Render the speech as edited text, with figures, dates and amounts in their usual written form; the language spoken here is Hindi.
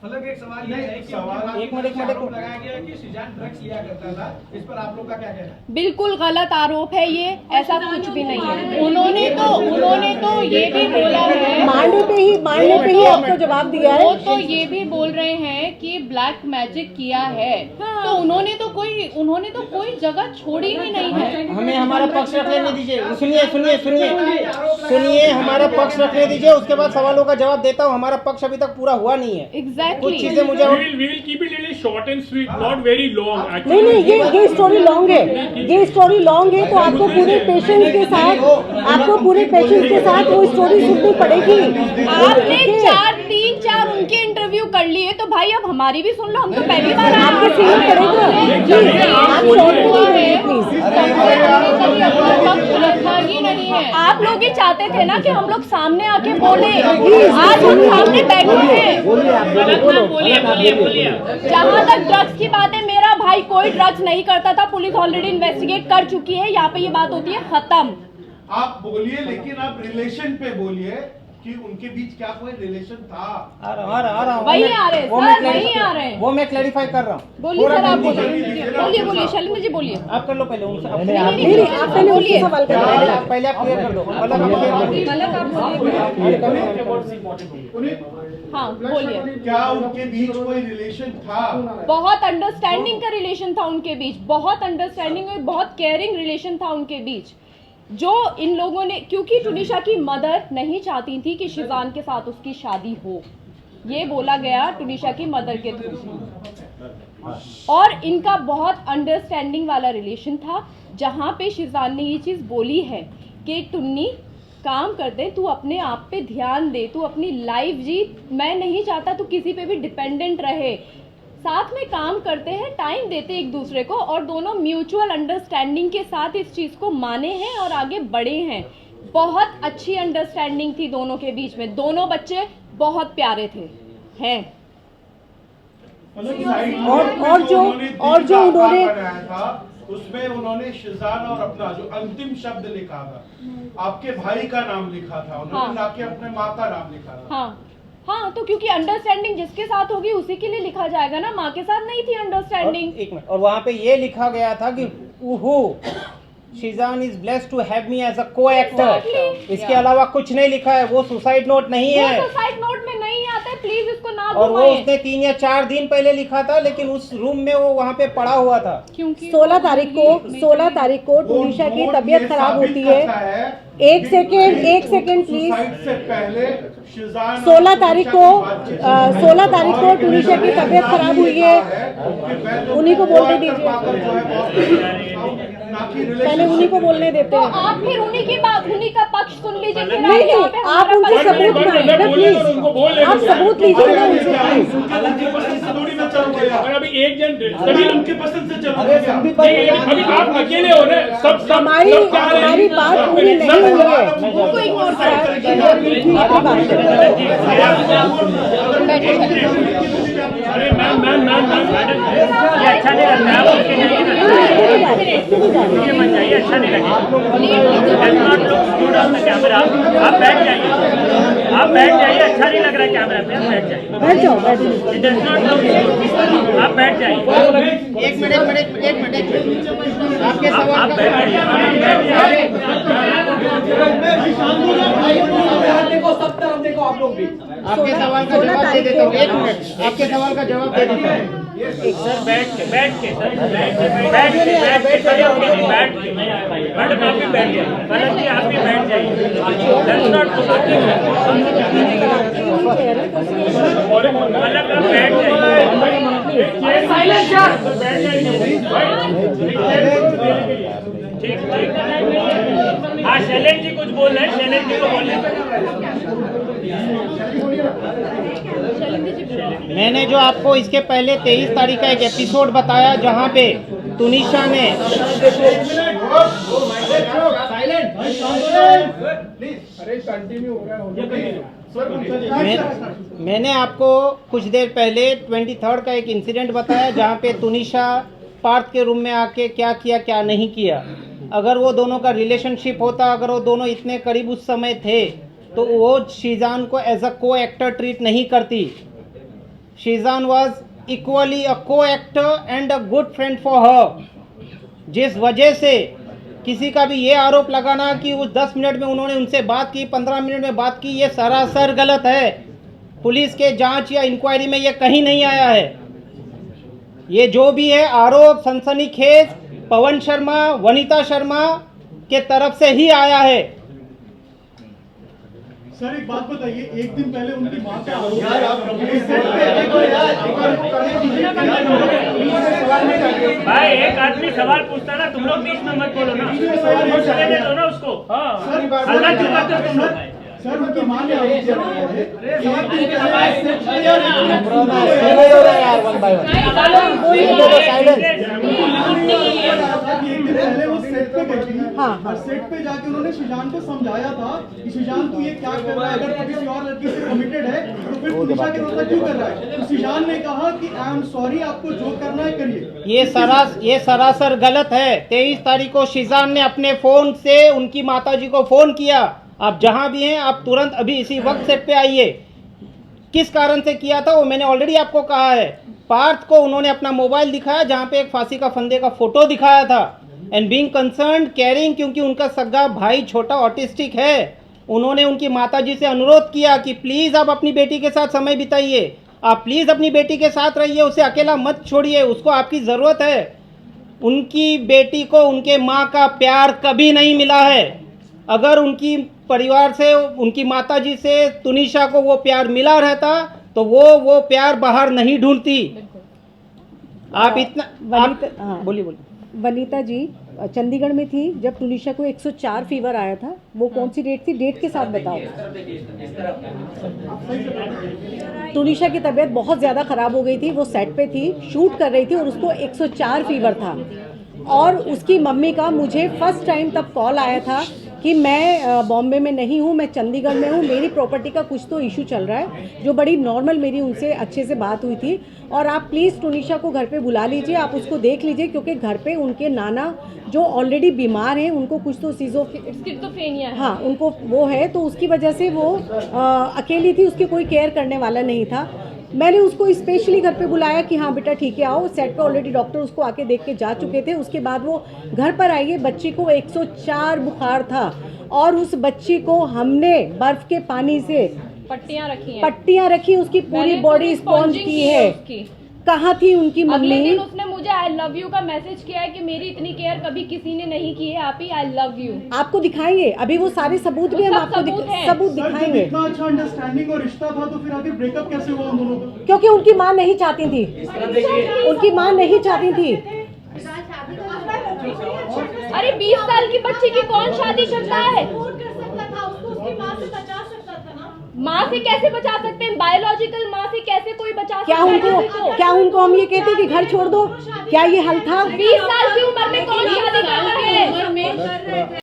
फलक एक सवाल ये है कि एक मिनट लगाया गया कि शीजान ड्रग्स लिया करता था, इस पर आप लोग का क्या कहना है? बिल्कुल गलत आरोप है ये, ऐसा कुछ भी नहीं है। उन्होंने तो ये भी बोला है, मारने पे ही आपको जवाब दिया है। वो तो ये भी बोल रहे हैं कि ब्लैक मैजिक किया है, तो उन्होंने तो कोई जगह छोड़ी ही नहीं है। हमें हमारा पक्ष रख लेने दीजिए। सुनिए, हमारा पक्ष रखने दीजिए, उसके बाद सवालों का जवाब देता हूँ। हमारा पक्ष अभी तक पूरा हुआ नहीं है। एग्जैक्टली। कुछ चीजें मुझे we will keep it little short and sweet, not very long actually. नहीं, ये स्टोरी लॉन्ग है, ये स्टोरी लॉन्ग है, तो आपको पूरे पेशेंस के साथ वो स्टोरी सुननी पड़ेगी। आपने 4 उनके इंटरव्यू कर लिए, तो भाई अब हमारी भी सुन लो। हम तो पहली बार आपको सुनना पड़ेगा। आप शॉर्ट में बोलिए प्लीज। ही नहीं है। आप लोग ही चाहते थे ना कि हम लोग सामने आके बोले, आज हम सामने बैठे हैं। बोलिए। जहाँ तक ड्रग्स की बात है, मेरा भाई कोई ड्रग्स नहीं करता था। पुलिस ऑलरेडी इन्वेस्टिगेट कर चुकी है। यहाँ पे ये बात होती है, खत्म। आप बोलिए, लेकिन आप रिलेशन पे बोलिए कि उनके बीच क्या कोई रिलेशन था। आ रहा हूँ। वही आ रहे हैं सर, वही आ रहे हैं। वो मैं क्लैरिफाई कर रहा हूँ। बोलिए सर, आप बोलिए शैलेंद्र जी, बोलिए। आप कर लो पहले उनसे। आप बोलिए, पहले आप क्लियर कर दो। हाँ बोलिए। क्या उनके बीच कोई रिलेशन था? बहुत अंडरस्टैंडिंग का रिलेशन था उनके बीच, बहुत अंडरस्टैंडिंग और बहुत केयरिंग रिलेशन था उनके बीच, जो इन लोगों ने, क्योंकि टुनिशा की मदर नहीं चाहती थी कि शिजान के साथ उसकी शादी हो, ये बोला गया टुनिशा की मदर के थ्रू, और इनका बहुत अंडरस्टैंडिंग वाला रिलेशन था, जहां पे शिजान ने ये चीज बोली है कि टुन्नी काम कर दे, तू अपने आप पे ध्यान दे, तू अपनी लाइफ जी, मैं नहीं चाहता तू किसी पे भी डिपेंडेंट रहे, साथ में काम करते हैं, टाइम देते एक दूसरे को, और दोनों म्यूचुअल अंडरस्टैंडिंग के साथ इस चीज को माने हैं और आगे बढ़े हैं। बहुत अच्छी अंडरस्टैंडिंग थी दोनों के बीच में, दोनों बच्चे बहुत प्यारे थे हैं। और जो उन्होंने था उसमें उन्होंने शिजान और अपना जो अंतिम शब्द लिखा था, आपके भाई का नाम लिखा था उन्होंने, ना कि अपने माँ का नाम लिखा था। हाँ, तो क्योंकि अंडरस्टैंडिंग जिसके साथ होगी उसी के लिए लिखा जाएगा ना, माँ के साथ नहीं थी अंडरस्टैंडिंग। एक मिनट, और वहाँ पे ये लिखा गया था कि Sheezan is blessed to have me as a co actor. इसके अलावा कुछ नहीं लिखा है। वो सुसाइड नोट नहीं है, वो सुसाइड नोट में नहीं आता है, प्लीज इसको ना और वो उसने 3 या 4 दिन पहले लिखा था, लेकिन उस रूम में वो वहाँ पे पड़ा हुआ था। क्योंकि 16 तारीख को टुनिशा की तबीयत खराब होती है। एक सेकेंड प्लीज। 16 तारीख को टुनिशा की तबीयत खराब हुई है, उन्हीं को बोलने दीजिए, पहले उन्हीं को बोलने देते हैं। तो आप फिर उन्हीं का पक्ष सुन लीजिए। नहीं, आप उनसे सबूत मांगिए ना प्लीज, आप सबूत लीजिए ना उनसे प्लीज। अभी एक जन सभी उनके पसंद से चलो। अभी आप अकेले हो रहे, सब हमारी बात पूरी नहीं हुई है। उनको इग्नोर अरे मैम ये अच्छा नहीं लगता है, मत जाइए, अच्छा नहीं लगेगा। कैमरा आप बैठ जाइए, अच्छा नहीं लग रहा है कैमरा पे, आप बैठ जाइए। आप बैठ जाइए। एक मिनट आपके सवाल देखो आप लोग भी आपके सवाल का जवाब दे देता हूँ। 1 मिनट, आपके सवाल का जवाब दे देता हूँ। सर बैठ के मैडम आप भी बैठ जाइए, फलक जी आप भी बैठ जाइए। फलक आप बैठ जाइए। ठीक। हाँ शैलेंद्र जी कुछ बोल रहे हैं, शैलेंद्र जी को बोल मैंने जो आपको इसके पहले 23 तारीख का एक एपिसोड बताया, जहाँ पे तुनिशा ने मैंने आपको कुछ देर पहले 23 का एक इंसिडेंट बताया, जहाँ पे तुनिशा पार्थ के रूम में आके क्या किया क्या नहीं किया। अगर वो दोनों का रिलेशनशिप होता, अगर वो दोनों इतने करीब उस समय थे, तो वो शिजान को as a co actor treat नहीं करती। Sheezan was equally a co actor and a good friend for her. जिस वजह से किसी का भी ये आरोप लगाना कि उस 10 मिनट में उन्होंने उनसे बात की, 15 मिनट में बात की, ये सरासर गलत है। पुलिस के जांच या इंक्वायरी में ये कहीं नहीं आया है। ये जो भी है आरोप सनसनीखेज पवन शर्मा, वनीता शर्मा के तरफ से ही आया है। सर एक बात बताइए, एक दिन पहले उनकी मां का आरोप भाई एक आदमी सवाल पूछता ना, तुम लोग बीच में मत बोलो ना, पूछने दो ना उसको। हल्ला क्यों करते हो तुम लोग? सर उनकी मां ने आरोप लगाया है पहले वो सेट पे गई थी और सेट पे जाके उन्होंने शीजान को समझाया था कि शीजान तू ये क्या कर रहा है, अगर तू किसी और लड़की से कमिटेड है तो फिर तुनिशा के साथ क्यों कर रहा है? तो शीजान ने कहा कि आई एम सॉरी, आपको जो करना है करिए। ये सरासर गलत है। 23 तारीख को शीजान ने अपने फोन से उनकी माताजी को फोन किया, आप जहां भी हैं आप तुरंत अभी इसी वक्त सेट पे आइए। किस कारण से किया था वो मैंने ऑलरेडी आपको कहा है। पार्थ को उन्होंने अपना मोबाइल दिखाया जहां पे एक फांसी का फंदे का फोटो दिखाया था। एंड बीइंग कंसर्न्ड केयरिंग, क्योंकि उनका सगा भाई छोटा ऑटिस्टिक है, उन्होंने उनकी माताजी से अनुरोध किया कि प्लीज़ आप अपनी बेटी के साथ समय बिताइए, आप प्लीज़ अपनी बेटी के साथ रहिए, उसे अकेला मत छोड़िए, उसको आपकी ज़रूरत है। उनकी बेटी को उनके माँ का प्यार कभी नहीं मिला है। अगर उनकी परिवार से, उनकी माताजी से तुनिशा को वो प्यार मिला रहता तो वो प्यार बाहर नहीं ढूंढती। आप इतना बोलिए। वनीता जी चंडीगढ़ में थी जब तुनिशा को 104 फीवर आया था। वो कौन सी डेट थी? डेट के साथ बताओ। तुनिशा की तबीयत बहुत ज़्यादा ख़राब हो गई थी, वो सेट पे थी, शूट कर रही थी और उसको 104 फीवर था। और उसकी मम्मी का मुझे फर्स्ट टाइम तब कॉल आया था कि मैं बॉम्बे में नहीं हूँ, मैं चंडीगढ़ में हूँ, मेरी प्रॉपर्टी का कुछ तो इशू चल रहा है, जो बड़ी नॉर्मल मेरी उनसे अच्छे से बात हुई थी। और आप प्लीज़ तुनिशा को घर पे बुला लीजिए, आप उसको देख लीजिए, क्योंकि घर पे उनके नाना जो ऑलरेडी बीमार हैं, उनको कुछ तो स्किज़ोफ्रेनिया है। हाँ, उनको वो है, तो उसकी वजह से वो अकेली थी, उसकी कोई केयर करने वाला नहीं था। मैंने उसको स्पेशली घर पे बुलाया कि हाँ बेटा ठीक है आओ। सेट पे ऑलरेडी डॉक्टर उसको आके देख के जा चुके थे। उसके बाद वो घर पर आई है। बच्ची को 104 बुखार था और उस बच्ची को हमने बर्फ के पानी से पट्टियां रखी, उसकी पूरी बॉडी स्पॉन्ज की है। कहाँ थी उनकी मम्मी? अगले दिन उसने मुझे आई लव यू का मैसेज किया है कि मेरी इतनी केयर कभी किसी ने नहीं की है, आप ही आई लव यू। आपको दिखाएंगे, अभी वो सारे सबूत भी हम आपको सबूत दिखाएंगे। इतना अच्छा अंडरस्टैंडिंग और रिश्ता था तो फिर आगे ब्रेकअप कैसे हुआ उन दोनों का? क्योंकि उनकी माँ नहीं चाहती थी, उनकी माँ नहीं चाहती थी। अरे 20 साल की बच्ची की कौन शादी करता है? माँ से कैसे बचा सकते हैं? बायोलॉजिकल माँ से कैसे कोई बचा सकता है? क्या उनको हम ये कहते कि घर छोड़ दो? क्या ये हल था? 20 साल की उम्र में कौन शादी करता है?